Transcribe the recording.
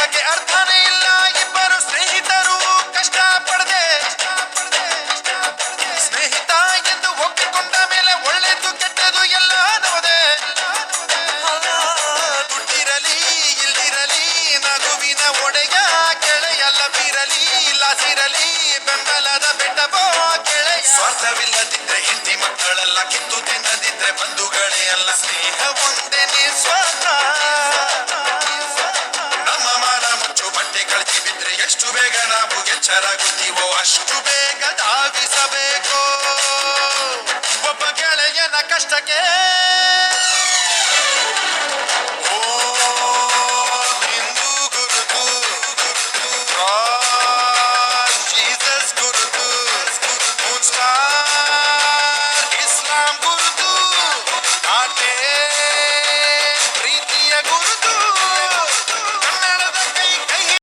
ಒಳಗೆ ಅರ್ಥನೇ ಇಲ್ಲ ಇಬ್ಬರು ಸ್ನೇಹಿತರು ಕಷ್ಟ ಪಡದೆ ಸ್ನೇಹಿತ ಎಂದು ಒಪ್ಪಿಕೊಂಡ ಮೇಲೆ ಒಳ್ಳೆದು ಕೆಟ್ಟದು ಎಲ್ಲ ನೋದೆ ದುಡ್ಡಿರಲಿ ಇಲ್ದಿರಲಿ ನಗುವಿನ ಒಡೆಯ ಗೆಳೆಯಲ್ಲ ಬೀರಲಿ ಲಾಸಿರಲಿ ಬೆಂಬಲದ ಬೆಟ್ಟಬೋ ಗೆಳೆಯ ಸ್ವಾರ್ಥವಿಲ್ಲದಿದ್ರೆ ಹೆಂಡತಿ ಮಕ್ಕಳೆಲ್ಲ ಕಿತ್ತು ತಿನ್ನದಿದ್ರೆ ಬಂಧುಗಳೇ ಅಲ್ಲ ಸ್ನೇಹ ಒಂದೇ ನಿಸ್ವಾರ್ಥ ನಮ್ಮ ಮಾನ ಮುಚ್ಚು ಬಟ್ಟೆ ಕಳಚಿ ಬಿದ್ರೆ ಎಷ್ಟು ಬೇಗ ನಾವು ಎಚ್ಚರಾಗುತ್ತೀವೋ ಅಷ್ಟು ಬೇಗ ಧಾವಿಸಬೇಕು ಒಬ್ಬ ಗೆಳೆಯನ ಕಷ್ಟಕ್ಕೆ